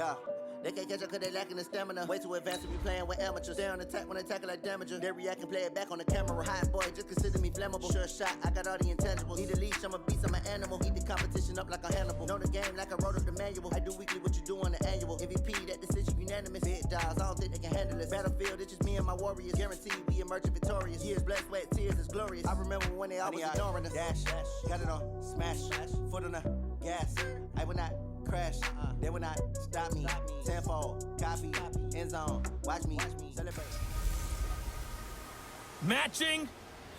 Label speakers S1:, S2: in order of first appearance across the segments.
S1: Yeah. They can't catch up cause they lacking the stamina. Way too advanced to be playing with amateurs. Stay on attack when they tackle like damager. They react and play it back on the camera. Hot boy, just consider me flammable. Sure shot, I got all the intangibles. Need a leash, I'm a beast, I'm an animal. Eat the competition up like a Hannibal. Know the game like I wrote up the manual. I do weekly what you do on the annual. MVP, that decision unanimous. Big dogs, I don't think they can handle this. Battlefield, it's just me and my warriors. Guaranteed we emerge victorious. Years, blood, sweat, tears, it's glorious. I remember when they always ignoring us. Dash, got it on, smash, foot on the gas. I will not crash, they will not stop me. Tenfold, copy, end zone, watch me celebrate.
S2: Matching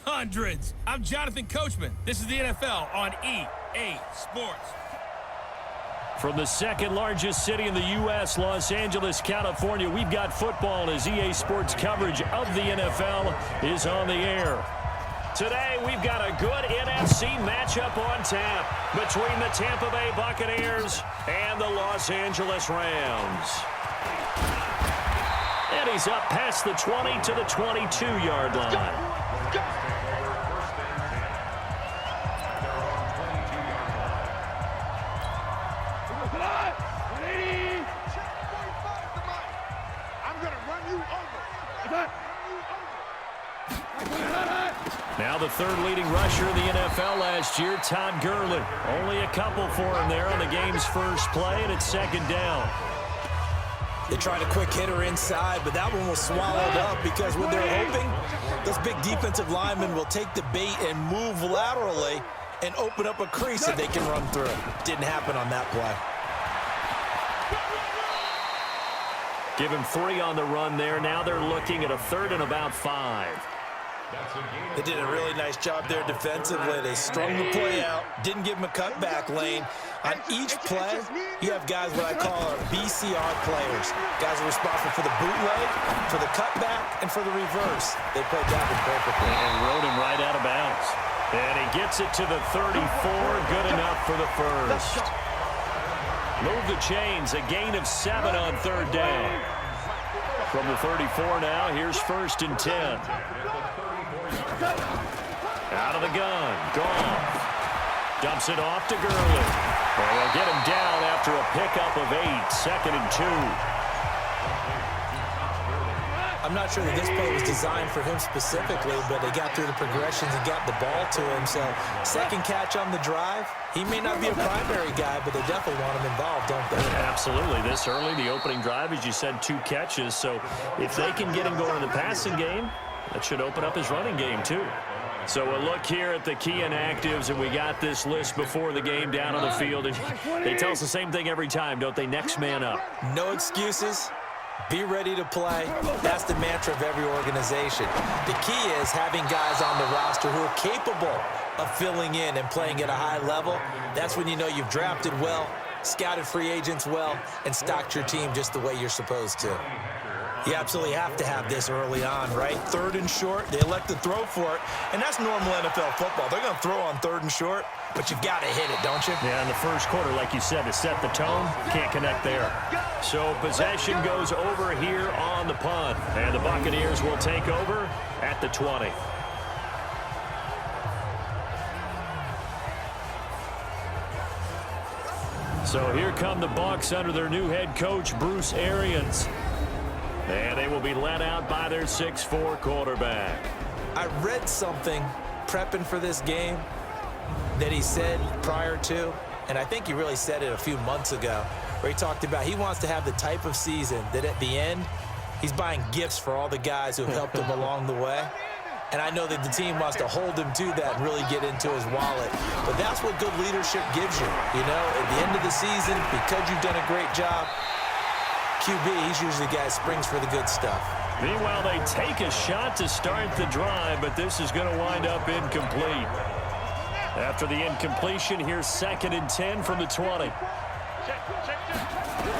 S2: hundreds. I'm Jonathan Coachman. This is the NFL on EA Sports.
S3: From the second largest city in the U.S., Los Angeles, California, we've got football as EA Sports coverage of the NFL is on the air. Today, we've got a good NFC matchup on tap between the Tampa Bay Buccaneers and the Los Angeles Rams. And he's up past the 20 to the 22-yard line. Now the third leading rusher in the NFL last year, Todd Gurley. Only a couple for him there on the game's first play, and it's second down.
S4: They tried a quick hitter inside, but that one was swallowed up because what they're hoping, those big defensive linemen will take the bait and move laterally and open up a crease that they can run through. Didn't happen on that play.
S3: Give him 3 on the run there. Now they're looking at a third and about 5.
S4: They did a really nice job there defensively. They strung the play out, didn't give him a cutback lane. On each play, you have guys what I call our BCR players. Guys are responsible for the bootleg, for the cutback, and for the reverse. They played that one perfectly.
S3: And rode him right out of bounds. And he gets it to the 34. Good enough for the first. Move the chains. A gain of 7 on third down. From the 34 now, here's 1st and 10. Out of the gun, Goff. Dumps it off to Gurley. And they'll get him down after a pickup of 8, 2nd and 2.
S4: I'm not sure that this play was designed for him specifically, but they got through the progressions and got the ball to him. So, second catch on the drive. He may not be a primary guy, but they definitely want him involved, don't they?
S3: Absolutely. This early, the opening drive, as you said, 2 catches. So, if they can get him going in the passing game, that should open up his running game, too. So a look here at the key inactives, and we got this list before the game down on the field. And they tell us the same thing every time, don't they? Next man up.
S4: No excuses. Be ready to play. That's the mantra of every organization. The key is having guys on the roster who are capable of filling in and playing at a high level. That's when you know you've drafted well, scouted free agents well, and stocked your team just the way you're supposed to. You absolutely have to have this early on, right? 3rd and short, they elect to throw for it, and that's normal NFL football. They're going to throw on 3rd and short, but you've got to hit it, don't you?
S3: Yeah, in the first quarter, like you said, to set the tone, can't connect there. So possession goes over here on the punt, and the Buccaneers will take over at the 20. So here come the Bucs under their new head coach, Bruce Arians. And they will be led out by their 6'4" quarterback.
S4: I read something prepping for this game that he said prior to, and I think he really said it a few months ago, where he talked about he wants to have the type of season that at the end, he's buying gifts for all the guys who have helped him along the way. And I know that the team wants to hold him to that and really get into his wallet. But that's what good leadership gives you. You know, at the end of the season, because you've done a great job, QB, he's usually the guy that springs for the good stuff.
S3: Meanwhile, they take a shot to start the drive, but this is going to wind up incomplete. After the incompletion, here's 2nd and 10 from the 20.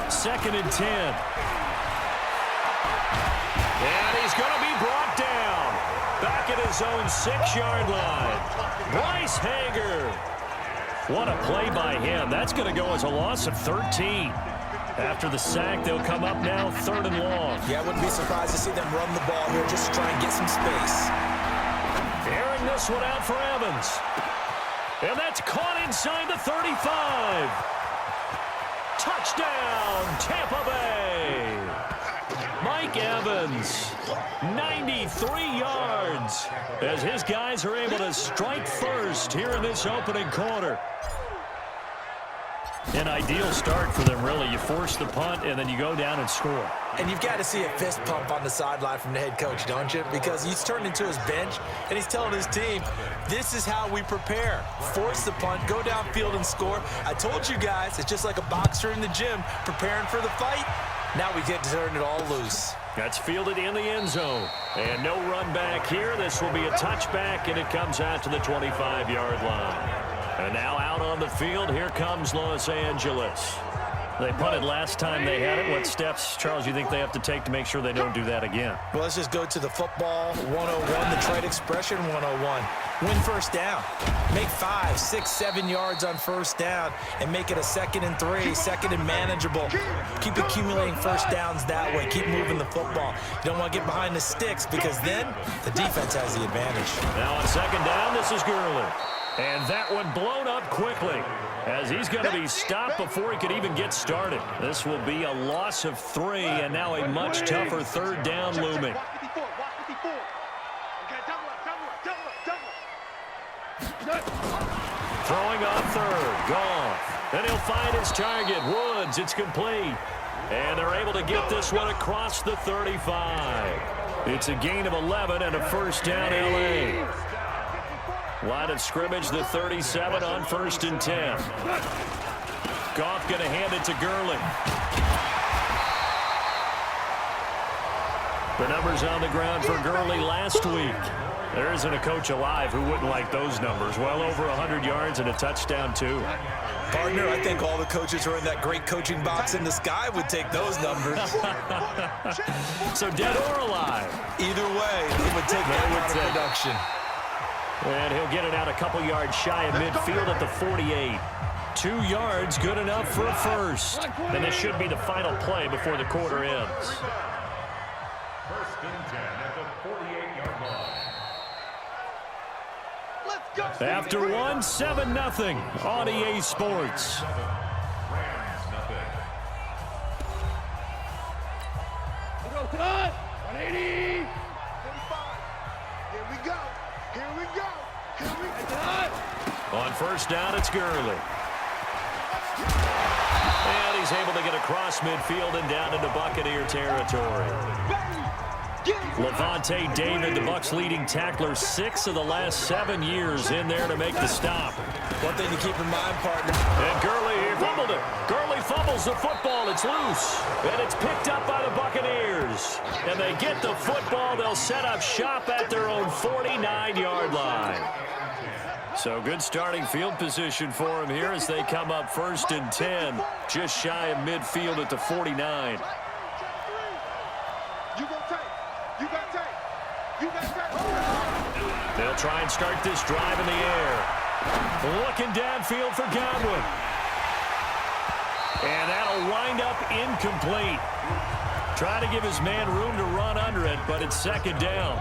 S3: 2nd and 10. And he's going to be brought down. Back at his own 6-yard line. Bryce Hager. What a play by him. That's going to go as a loss of 13. After the sack, they'll come up now 3rd and long.
S4: Yeah, I wouldn't be surprised to see them run the ball here just to try and get some space.
S3: Airing this one out for Evans. And that's caught inside the 35. Touchdown, Tampa Evans. 93 yards as his guys are able to strike first here in this opening quarter. An ideal start for them, really. You force the punt, and then you go down and score.
S4: And you've got to see a fist pump on the sideline from the head coach, don't you? Because he's turned into his bench, and he's telling his team, this is how we prepare. Force the punt, go downfield and score. I told you guys, it's just like a boxer in the gym preparing for the fight. Now we get to turn it all loose.
S3: That's fielded in the end zone. And no run back here. This will be a touchback, and it comes out to the 25-yard line. And now out on the field, here comes Los Angeles. They punted last time they had it. What steps, Charles, you think they have to take to make sure they don't do that again?
S4: Well, let's just go to the football 101, the trade expression 101. Win first down. Make 5, 6, 7 yards on first down and make it a 2nd and 3, 2nd and manageable. Keep accumulating first downs that way. Keep moving the football. You don't want to get behind the sticks because then the defense has the advantage.
S3: Now on 2nd down, this is Gurley. And that one blown up quickly as he's going to be stopped before he could even get started. This will be a loss of 3, and now a much tougher 3rd down looming. Throwing on 3rd, Goff. And he'll find his target, Woods. It's complete. And they're able to get this one across the 35. It's a gain of 11 and a first down, L.A. Line of scrimmage, the 37 on 1st and 10. Goff going to hand it to Gurley. The numbers on the ground for Gurley last week. There isn't a coach alive who wouldn't like those numbers. Well over 100 yards and a touchdown, too.
S4: Partner, I think all the coaches who are in that great coaching box in the sky would take those numbers.
S3: So dead or alive?
S4: Either way, they would take that kind of production.
S3: And he'll get it out a couple yards shy of midfield at the 48. 2 yards, good enough for a first. And this should be the final play before the quarter ends.
S2: 1st and 10 at the 48-yard line.
S3: After 7-0 on EA Sports.
S2: Rams, nothing.
S5: 180. 45. Here we go. Here we go. Here we go.
S3: On 1st down, it's Gurley. And he's able to get across midfield and down into Buccaneer territory. Levante David, the Bucs' leading tackler, 6 of the last 7 years in there to make the stop.
S4: One thing to keep in mind, partner.
S3: And Gurley, he fumbled it. Gurley fumbles the football. It's loose. And it's picked up by the Buccaneers. And they get the football. They'll set up shop at their own 49-yard line. So good starting field position for him here as they come up 1st and 10. Just shy of midfield at the 49. They'll try and start this drive in the air. Looking downfield for Godwin. And that'll wind up incomplete. Try to give his man room to run under it, but it's 2nd down.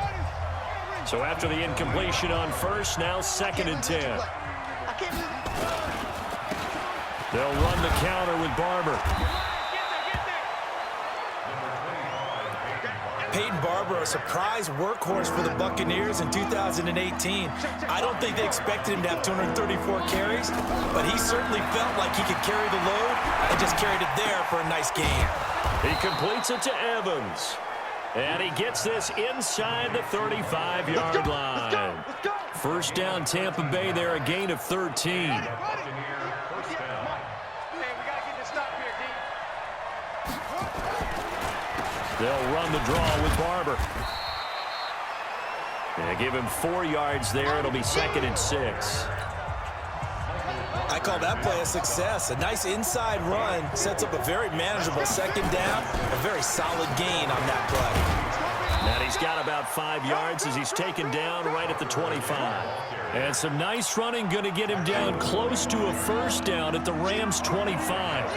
S3: So after the incompletion on 1st, now 2nd and 10. They'll run the counter with Barber.
S4: Peyton Barber, a surprise workhorse for the Buccaneers in 2018. I don't think they expected him to have 234 carries, but he certainly felt like he could carry the load and just carried it there for a nice gain.
S3: He completes it to Evans. And he gets this inside the 35-yard line. 1st down, Tampa Bay there, a gain of 13. They'll run the draw with Barber. And give him 4 yards there. It'll be 2nd and 6.
S4: I call that play a success. A nice inside run sets up a very manageable 2nd down. A very solid gain on that play.
S3: And he's got about 5 yards as he's taken down right at the 25. And some nice running going to get him down close to a 1st down at the Rams' 25.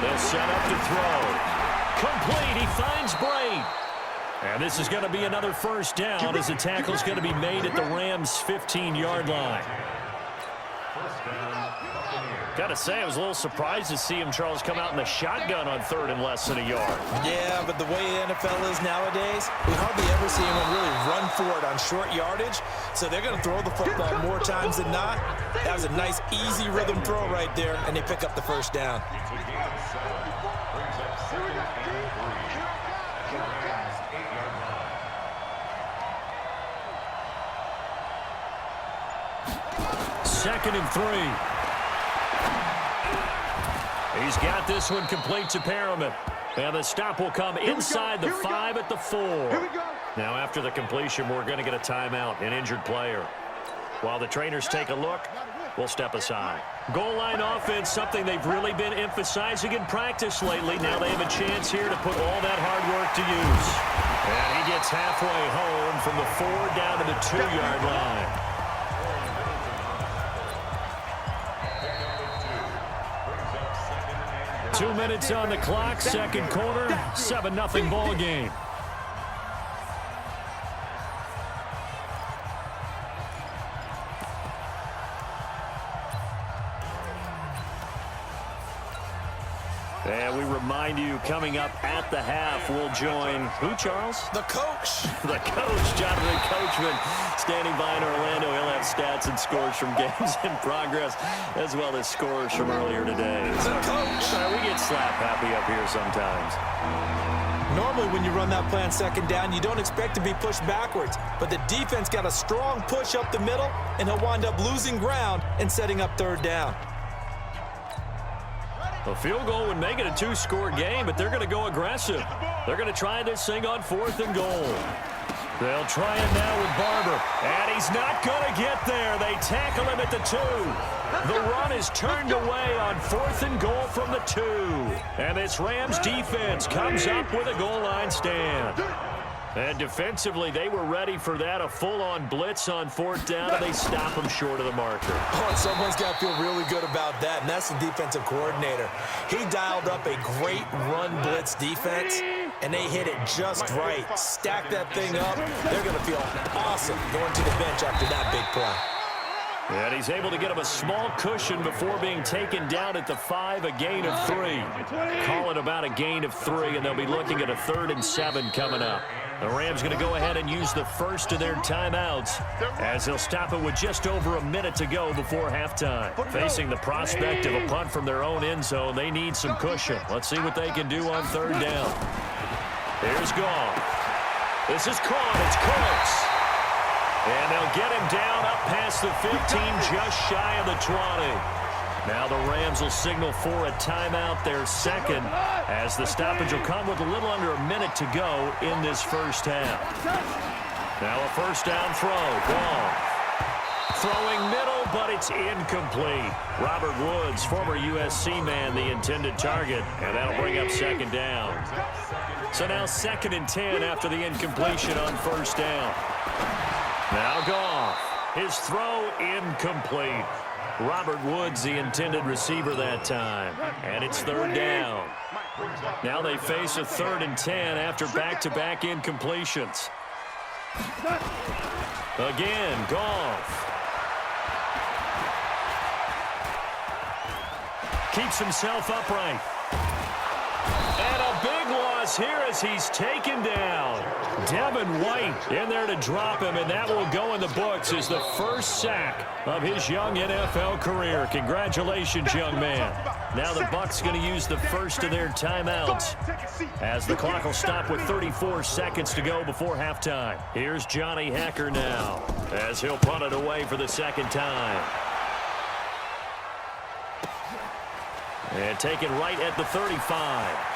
S3: They'll set up to throw. Complete. He finds Braid. And this is going to be another 1st down as the tackle's going to be made at the Rams' 15-yard line.
S2: 1st down, Buccaneers.
S3: Gotta say, I was a little surprised to see him, Charles, come out in the shotgun on 3rd and less than a yard.
S4: Yeah, but the way the NFL is nowadays, we hardly ever see anyone really run for it on short yardage. So they're going to throw the football more times than not. That was a nice, easy rhythm throw right there, and they pick up the first down.
S3: Second and 3. He's got this one complete to Perriman. And the stop will come inside the 5 at the 4. Now, after the completion, we're going to get a timeout, an injured player. While the trainers take a look, we'll step aside. Goal line offense, something they've really been emphasizing in practice lately. Now they have a chance here to put all that hard work to use. And he gets halfway home from the 4 down to the 2-yard line. 2 minutes on the clock, second quarter, 7-0 ball game. And we remind you, coming up at the half, we'll join who, Charles?
S4: The coach.
S3: The coach, Jonathan Coachman, standing by in Orlando. He'll have stats and scores from games in progress, as well as scores from earlier today.
S4: The coach.
S3: We get slap happy up here sometimes.
S4: Normally when you run that play on second down, you don't expect to be pushed backwards. But the defense got a strong push up the middle, and he'll wind up losing ground and setting up 3rd down.
S3: A field goal would make it a 2-score game, but they're going to go aggressive. They're going to try this thing on 4th and goal. They'll try it now with Barber, and he's not going to get there. They tackle him at the 2. The run is turned away on 4th and goal from the 2. And this Rams defense comes up with a goal line stand. And defensively, they were ready for that, a full-on blitz on 4th down, and they stop them short of the marker.
S4: Oh, and someone's got to feel really good about that, and that's the defensive coordinator. He dialed up a great run blitz defense, and they hit it just right. Stack that thing up. They're going to feel awesome going to the bench after that big play.
S3: And he's able to get him a small cushion before being taken down at the 5, a gain of 3. Call it about a gain of 3, and they'll be looking at a 3rd and 7 coming up. The Rams going to go ahead and use the first of their timeouts as they'll stop it with just over a minute to go before halftime. Facing the prospect of a punt from their own end zone, they need some cushion. Let's see what they can do on 3rd down. Here's Goff. This is caught. It's close. And they'll get him down up past the 15, just shy of the 20. Now the Rams will signal for a timeout, their second, as the stoppage will come with a little under a minute to go in this first half. Now a 1st down throw. Goff. Throwing middle, but it's incomplete. Robert Woods, former USC man, the intended target, and that'll bring up 2nd down. So now 2nd and 10 after the incompletion on 1st down. Now Goff. His throw incomplete. Robert Woods, the intended receiver that time. And it's 3rd down. Now they face a 3rd and 10 after back-to-back incompletions. Again, Goff. Keeps himself upright. And a big loss here as he's taken down. Devin White in there to drop him, and that will go in the books as the first sack of his young NFL career. Congratulations, young man. Now the Bucs going to use the first of their timeouts as the clock will stop with 34 seconds to go before halftime. Here's Johnny Hacker now as he'll punt it away for the 2nd time. And taken right at the 35.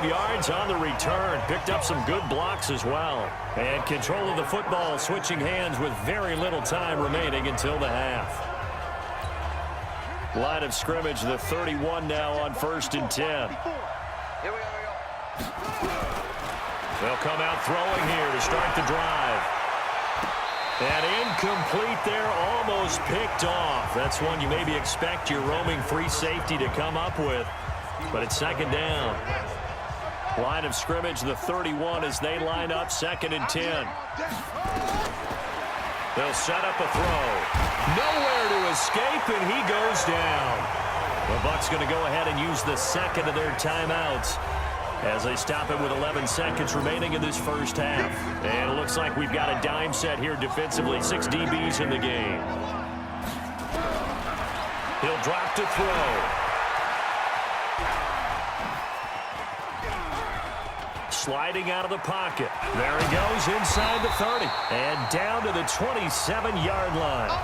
S3: Yards on the return. Picked up some good blocks as well. And control of the football switching hands with very little time remaining until the half. Line of scrimmage, the 31 now on 1st and 10. They'll come out throwing here to start the drive. And incomplete there, almost picked off. That's one you maybe expect your roaming free safety to come up with. But it's 2nd down. Line of scrimmage, the 31 as they line up 2nd and 10. They'll set up a throw. Nowhere to escape, and he goes down. The Bucs going to go ahead and use the second of their timeouts as they stop it with 11 seconds remaining in this first half. And it looks like we've got a dime set here defensively. 6 DBs in the game. He'll drop to throw. Sliding out of the pocket. There he goes inside the 30. And down to the 27-yard line.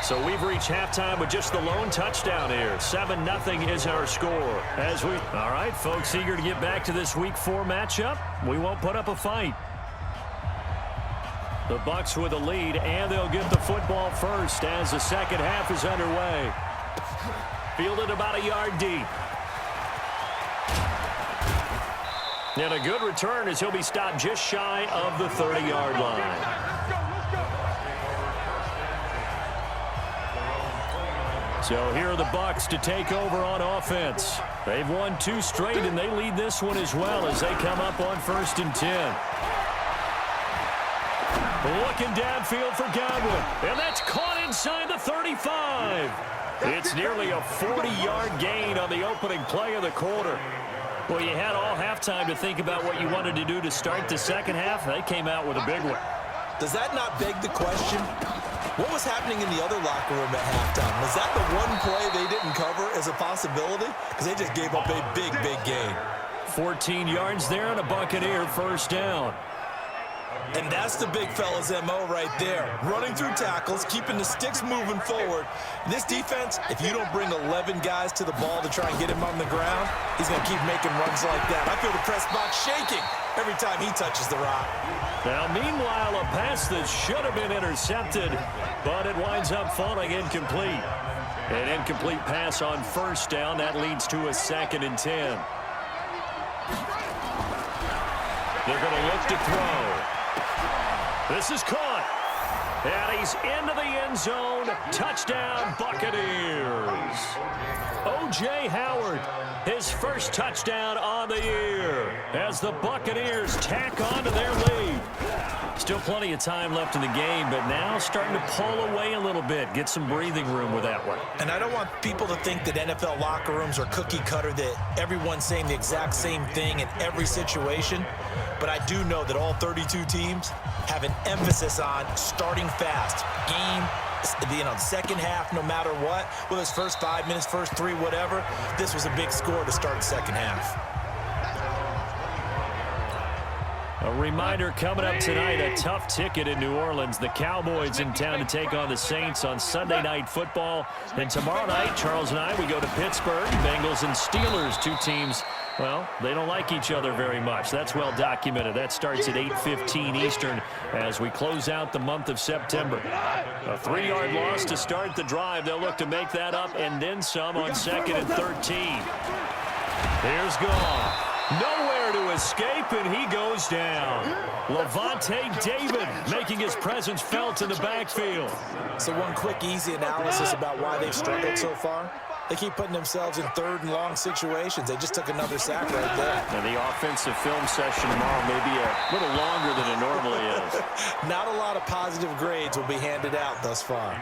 S3: So we've reached halftime with just the lone touchdown here. 7-0 is our score. All right, folks, eager to get back to this Week 4 matchup. We won't put up a fight. The Bucs with a lead, and they'll get the football first as the second half is underway. Fielded about a yard deep. And a good return as he'll be stopped just shy of the 30-yard line. So here are the Bucs to take over on offense. They've won 2 straight, and they lead this one as well as they come up on 1st and 10. Looking downfield for Godwin, and that's caught inside the 35. It's nearly a 40-yard gain on the opening play of the quarter. Well, you had all halftime to think about what you wanted to do to start the second half. They came out with a big one.
S4: Does that not beg the question? What was happening in the other locker room at halftime? Was that the one play they didn't cover as a possibility? Because they just gave up a big, big gain.
S3: 14 yards there and a Buccaneer first down.
S4: And that's the big fella's MO right there. Running through tackles, keeping the sticks moving forward. This defense, if you don't bring 11 guys to the ball to try and get him on the ground, he's going to keep making runs like that. I feel the press box shaking every time he touches the rock.
S3: Now, meanwhile, a pass that should have been intercepted, but it winds up falling incomplete. An incomplete pass on first down. That leads to a 2nd and 10. They're going to look to throw. This is caught. And he's into the end zone. Touchdown, Buccaneers. O.J. Howard, his first touchdown on the year as the Buccaneers tack on to their lead. Still plenty of time left in the game, but now starting to pull away a little bit. Get some breathing room with that one.
S4: And I don't want people to think that NFL locker rooms are cookie cutter, that everyone's saying the exact same thing in every situation. But I do know that all 32 teams have an emphasis on starting fast. The second half, no matter what, whether it's first 5 minutes, first 3, whatever, this was a big score to start the second half.
S3: A reminder coming up tonight, a tough ticket in New Orleans. The Cowboys in town to take on the Saints on Sunday Night Football. Then tomorrow night, Charles and I, we go to Pittsburgh. Bengals and Steelers, 2 teams, well, they don't like each other very much. That's well documented. That starts at 8:15 Eastern as we close out the month of September. A 3-yard loss to start the drive. They'll look to make that up and then some on 2nd and 13. Here's Goff. Nowhere to escape, and he goes down. Levante David making his presence felt in the backfield.
S4: So one quick, easy analysis about why they've struggled so far. They keep putting themselves in 3rd and long situations. They just took another sack right there.
S3: And the offensive film session tomorrow may be a little longer than it normally is.
S4: Not a lot of positive grades will be handed out thus far.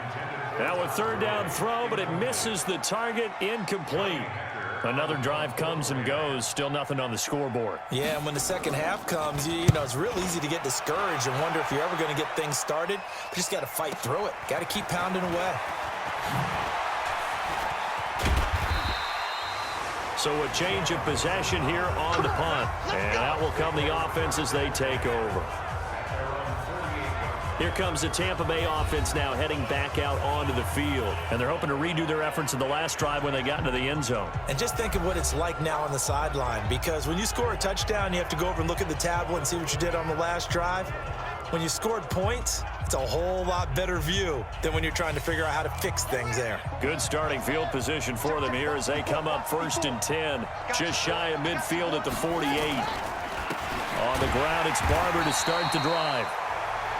S3: Now a 3rd down throw, but it misses the target, incomplete. Another drive comes and goes, still nothing on the scoreboard.
S4: Yeah, and when the second half comes, you know, it's real easy to get discouraged and wonder if you're ever going to get things started. You just got to fight through it. Got to keep pounding away.
S3: So a change of possession here on the punt. And out will come the offense as they take over. Here comes the Tampa Bay offense now heading back out onto the field. And they're hoping to redo their efforts in the last drive when they got into the end zone.
S4: And just think of what it's like now on the sideline, because when you score a touchdown, you have to go over and look at the tablet and see what you did on the last drive. When you scored points, it's a whole lot better view than when you're trying to figure out how to fix things there.
S3: Good starting field position for them here as they come up 1st and 10. Just shy of midfield at the 48. On the ground, it's Barber to start the drive.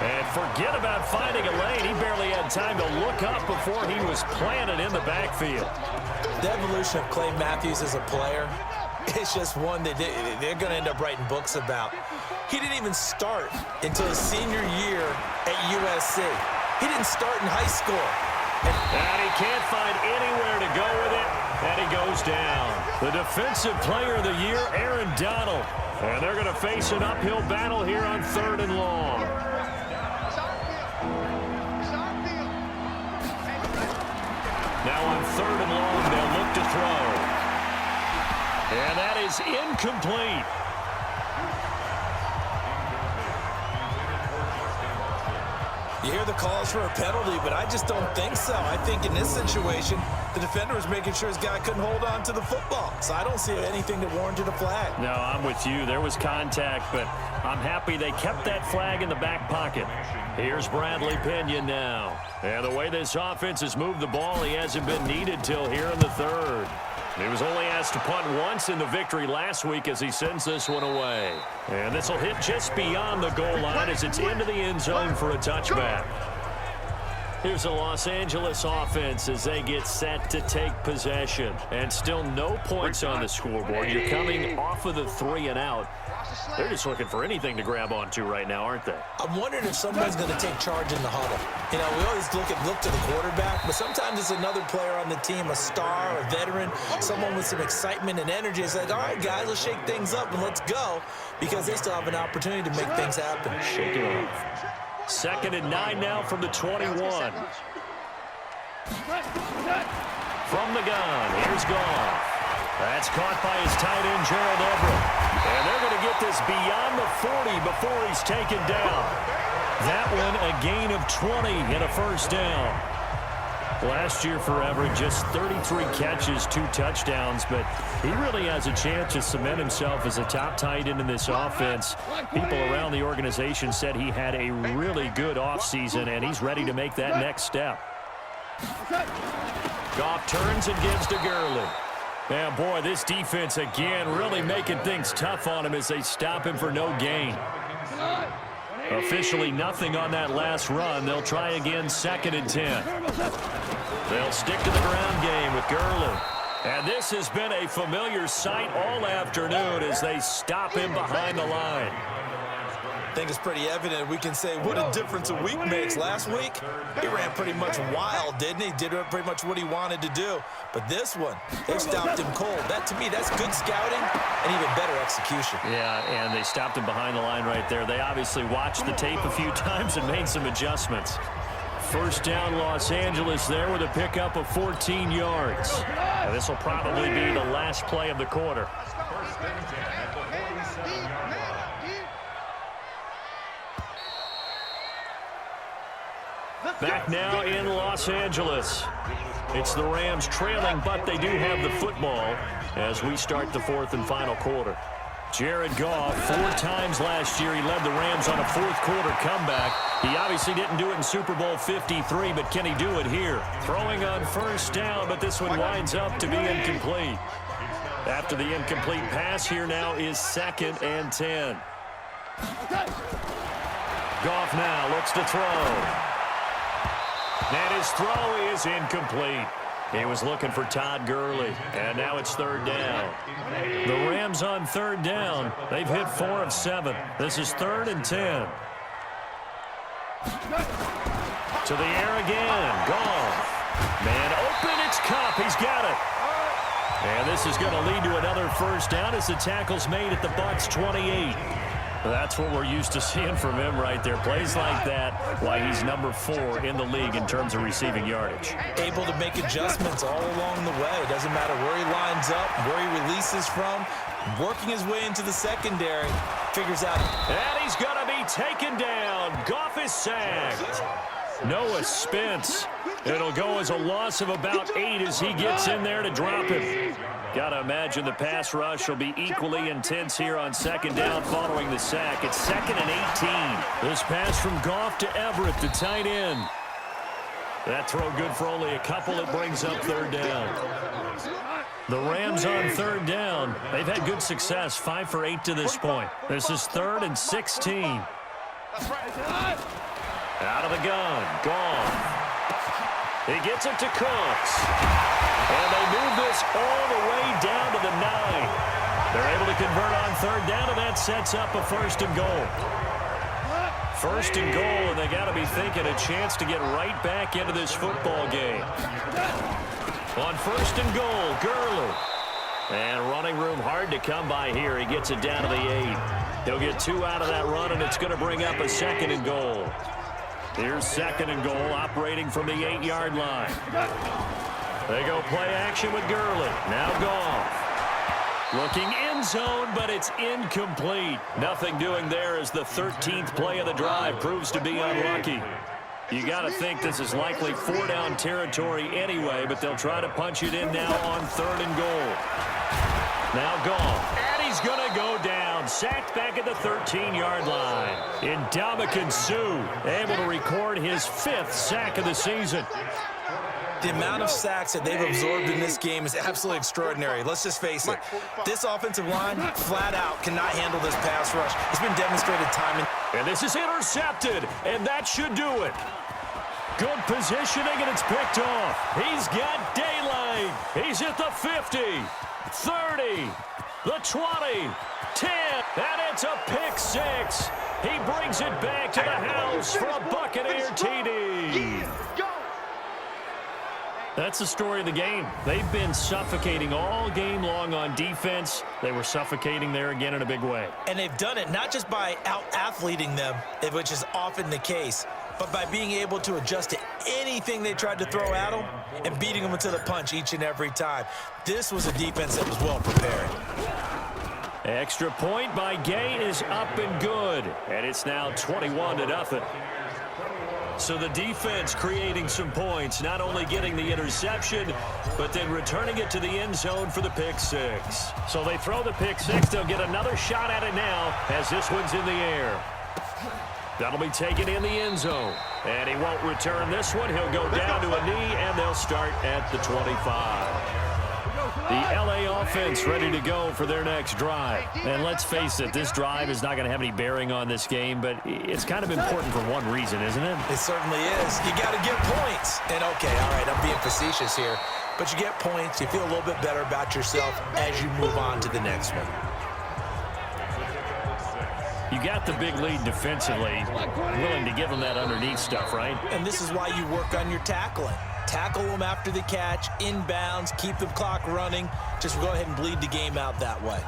S3: And forget about finding a lane. He barely had time to look up before he was planted in the backfield.
S4: The evolution of Clay Matthews as a player It's just one that they're going to end up writing books about. He didn't even start until his senior year at USC. He didn't start in high school.
S3: And he can't find anywhere to go with it, and he goes down. The Defensive Player of the Year, Aaron Donald. And they're going to face an uphill battle here on 3rd and long. Now on 3rd and long, they'll look to throw. And that is incomplete.
S4: You hear the calls for a penalty, but I just don't think so. I think in this situation, the defender was making sure his guy couldn't hold on to the football. So I don't see anything that warranted a flag.
S3: No, I'm with you. There was contact, but I'm happy they kept that flag in the back pocket. Here's Bradley Pinion now. And the way this offense has moved the ball, he hasn't been needed till here in the 3rd. He was only asked to punt once in the victory last week as he sends this one away. And this will hit just beyond the goal line as it's into the end zone for a touchback. Here's the Los Angeles offense as they get set to take possession. And still no points on the scoreboard. You're coming off of the 3 and out. They're just looking for anything to grab onto right now, aren't they?
S4: I'm wondering if someone's going to take charge in the huddle. You know, we always look to the quarterback, but sometimes it's another player on the team, a star, a veteran, someone with some excitement and energy. It's like, all right, guys, let's shake things up and let's go, because they still have an opportunity to make things happen.
S3: Shake it off. 2nd and 9 now from the 21. From the gun, here's Goff. That's caught by his tight end, Gerald Everett. And they're going to get this beyond the 40 before he's taken down. That one a gain of 20 and a 1st down. Last year for Everett, just 33 catches, 2 touchdowns, but he really has a chance to cement himself as a top tight end in this offense. People around the organization said he had a really good offseason, and he's ready to make that next step. Goff turns and gives to Gurley. And boy, this defense again really making things tough on him as they stop him for no gain. Officially nothing on that last run. They'll try again 2nd and 10. They'll stick to the ground game with Gurley. And this has been a familiar sight all afternoon as they stop him behind the line.
S4: I think it's pretty evident. We can say what a difference a week makes. Last week, he ran pretty much wild, didn't he? Did pretty much what he wanted to do. But this one, they stopped him cold. That, to me, that's good scouting and even better execution.
S3: Yeah, and they stopped him behind the line right there. They obviously watched the tape a few times and made some adjustments. 1st down, Los Angeles there with a pickup of 14 yards. And this will probably be the last play of the quarter. Back now in Los Angeles. It's the Rams trailing, but they do have the football as we start the 4th and final quarter. Jared Goff, 4 times last year, he led the Rams on a 4th quarter comeback. He obviously didn't do it in Super Bowl 53, but can he do it here? Throwing on 1st down, but this one winds up to be incomplete. After the incomplete pass, here now is 2nd and 10. Goff now looks to throw. And his throw is incomplete. He was looking for Todd Gurley, and now it's 3rd down. The Rams on 3rd down. They've hit 4 of 7. This is 3rd and 10. To the air again. Goff. Man open, it's Kupp. He's got it. And this is going to lead to another 1st down as the tackle's made at the Bucs 28. That's what we're used to seeing from him right there. Plays like that, why he's number 4 in the league in terms of receiving yardage.
S4: Able to make adjustments all along the way. Doesn't matter where he lines up, where he releases from. Working his way into the secondary. Figures out.
S3: And he's going to be taken down. Goff is sacked. Noah Spence. It'll go as a loss of about 8 as he gets in there to drop him. Got to imagine the pass rush will be equally intense here on 2nd down following the sack. It's 2nd and 18. This pass from Goff to Everett, the tight end. That throw good for only a couple. It brings up 3rd down. The Rams on 3rd down. They've had good success, 5 for 8 to this point. This is 3rd and 16. Out of the gun, Goff. He gets it to Cooks. And they move this all the way down to the 9. They're able to convert on third down, and that sets up a first and goal. First and goal, and they got to be thinking a chance to get right back into this football game. On first and goal, Gurley. And running room hard to come by here. He gets it down to the 8. He'll get 2 out of that run, and it's going to bring up a second and goal. Here's second and goal, operating from the 8-yard line. They go play action with Gurley. Now Goff. Looking end zone, but it's incomplete. Nothing doing there as the 13th play of the drive proves to be unlucky. You got to think this is likely 4-down territory anyway, but they'll try to punch it in now on third and goal. Now Goff, and he's going to go down. Sacked back at the 13-yard line. Ndamukong Suh able to record his 5th sack of the season.
S4: The amount of sacks that they've absorbed in this game is absolutely extraordinary. Let's just face it. This offensive line, flat out, cannot handle this pass rush. It's been demonstrated time
S3: and this is intercepted, and that should do it. Good positioning, and it's picked off. He's got daylight. He's at the 50, 30, the 20, 10, and it's a pick 6. He brings it back to the house for a Buccaneer TD. That's the story of the game. They've been suffocating all game long on defense. They were suffocating there again in a big way.
S4: And they've done it not just by out-athleting them, which is often the case, but by being able to adjust to anything they tried to throw at them and beating them into the punch each and every time. This was a defense that was well prepared.
S3: Extra point by Gay is up and good. And it's now 21-0. So the defense creating some points, not only getting the interception, but then returning it to the end zone for the pick 6. So they throw the pick 6. They'll get another shot at it now as this one's in the air. That'll be taken in the end zone. And he won't return this one. He'll go down to a knee, and they'll start at the 25. The LA offense ready to go for their next drive. And let's face it, this drive is not going to have any bearing on this game, but it's kind of important for one reason, isn't it?
S4: It certainly is. You got to get points. And okay, all right, I'm being facetious here, but you get points, you feel a little bit better about yourself as you move on to the next one.
S3: You got the big lead defensively, willing to give them that underneath stuff, right?
S4: And this is why you work on your tackling. Tackle them after the catch, inbounds, keep the clock running. Just go ahead and bleed the game out that way.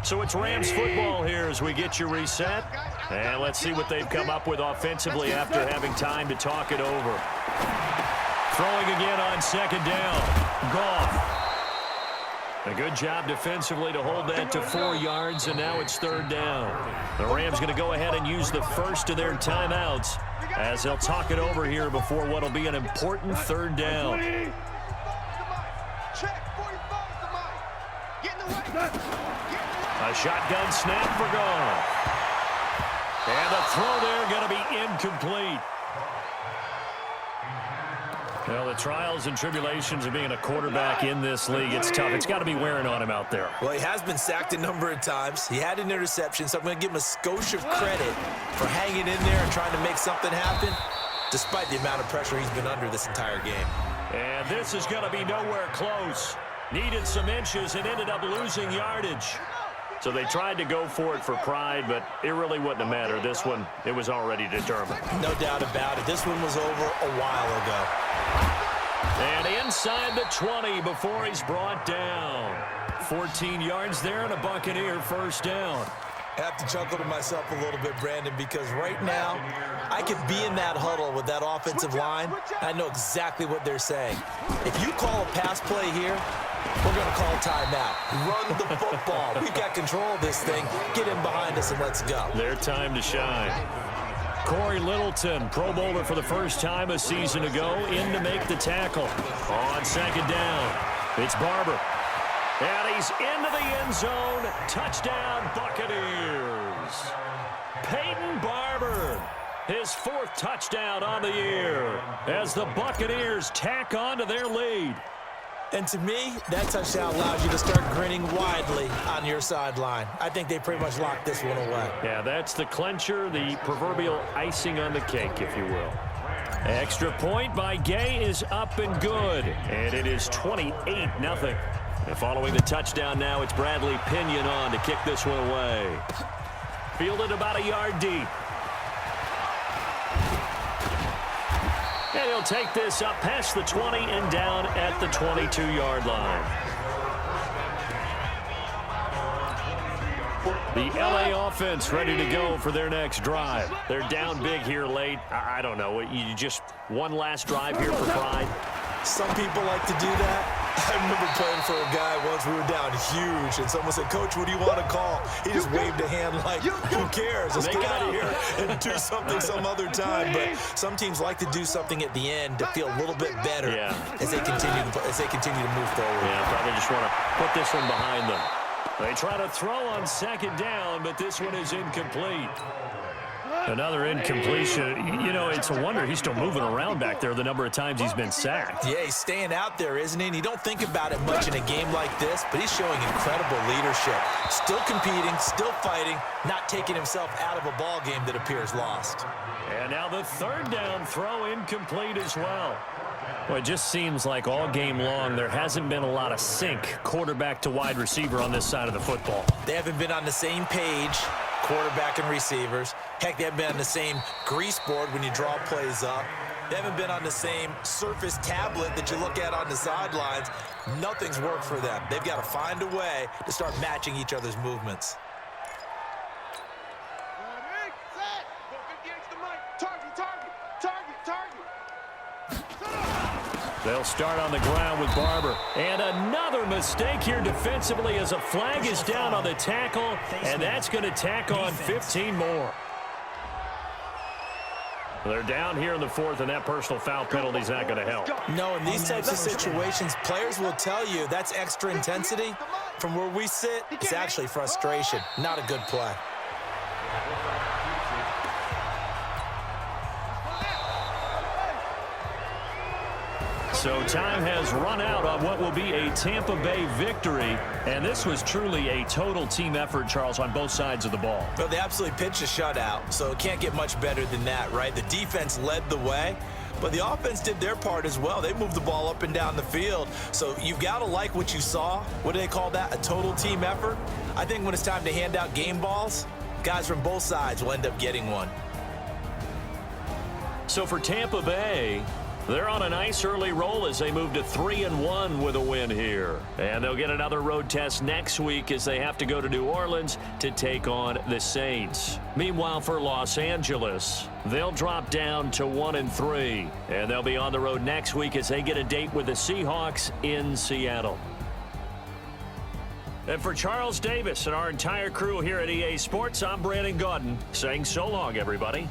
S3: So it's Rams football here as we get you reset. And let's see what they've come up with offensively after having time to talk it over. Throwing again on second down. Goff. A good job defensively to hold that to 4 yards, and now it's third down. The Rams going to go ahead and use the first of their timeouts as they'll talk it over here before what will be an important third down. A shotgun snap for Goff. And the throw there going to be incomplete. Well, the trials and tribulations of being a quarterback in this league, it's tough. It's got to be wearing on him out there.
S4: Well, he has been sacked a number of times. He had an interception, so I'm going to give him a skosh of credit for hanging in there and trying to make something happen, despite the amount of pressure he's been under this entire game.
S3: And this is going to be nowhere close. Needed some inches and ended up losing yardage. So they tried to go for it for pride, but it really wouldn't have mattered. This one, it was already determined.
S4: No doubt about it. This one was over a while ago.
S3: And inside the 20 before he's brought down. 14 yards there and a Buccaneer first down.
S4: I have to chuckle to myself a little bit, Brandon, because right now I could be in that huddle with that offensive line. I know exactly what they're saying. If you call a pass play here, we're going to call timeout. Run the football. We've got control of this thing. Get in behind us and let's go.
S3: Their time to shine. Corey Littleton, Pro Bowler for the first time a season ago, in to make the tackle. On second down, it's Barber. And he's into the end zone. Touchdown, Buccaneers. Peyton Barber, his 4th touchdown on the year as the Buccaneers tack on to their lead.
S4: And to me, that touchdown allows you to start grinning widely on your sideline. I think they pretty much locked this one away.
S3: Yeah, that's the clincher, the proverbial icing on the cake, if you will. Extra point by Gay is up and good. And it is 28-0. And following the touchdown now, it's Bradley Pinion on to kick this one away. Fielded about a yard deep. And he'll take this up past the 20 and down at the 22-yard line. The LA offense ready to go for their next drive. They're down big here late. I don't know. You just one last drive here for pride?
S4: Some people like to do that. I remember playing for a guy once. We were down huge, and someone said, "Coach, what do you want to call?" He just waved a hand like, "Who cares? Let's get out of here and do something some other time." But some teams like to do something at the end to feel a little bit better as they continue to move forward.
S3: Yeah, probably just want to put this one behind them. They try to throw on second down, but this one is incomplete. Another incompletion. You know, it's a wonder he's still moving around back there the number of times he's been sacked.
S4: Yeah, he's staying out there, isn't he? And you don't think about it much in a game like this, but he's showing incredible leadership. Still competing, still fighting, not taking himself out of a ball game that appears lost.
S3: And now the third down throw incomplete as well. Well, it just seems like all game long there hasn't been a lot of sync quarterback to wide receiver on this side of the football.
S4: They haven't been on the same page, quarterback and receivers. Heck, they haven't been on the same grease board when you draw plays up. They haven't been on the same surface tablet that you look at on the sidelines. Nothing's worked for them. They've got to find a way to start matching each other's movements.
S3: They'll start on the ground with Barber. And another mistake here defensively as a flag is down on the tackle, and that's going to tack on 15 more. They're down here in the fourth, and that personal foul penalty is not going to help.
S4: No, in these types of situations, players will tell you that's extra intensity. From where we sit, it's actually frustration, not a good play.
S3: So time has run out on what will be a Tampa Bay victory. And this was truly a total team effort, Charles, on both sides of the ball.
S4: Well, they absolutely pitched a shutout, so it can't get much better than that, right? The defense led the way, but the offense did their part as well. They moved the ball up and down the field. So you've got to like what you saw. What do they call that? A total team effort? I think when it's time to hand out game balls, guys from both sides will end up getting one.
S3: So for Tampa Bay, they're on a nice early roll as they move to 3-1 with a win here. And they'll get another road test next week as they have to go to New Orleans to take on the Saints. Meanwhile, for Los Angeles, they'll drop down to 1-3. And they'll be on the road next week as they get a date with the Seahawks in Seattle. And for Charles Davis and our entire crew here at EA Sports, I'm Brandon Gaudin saying so long, everybody.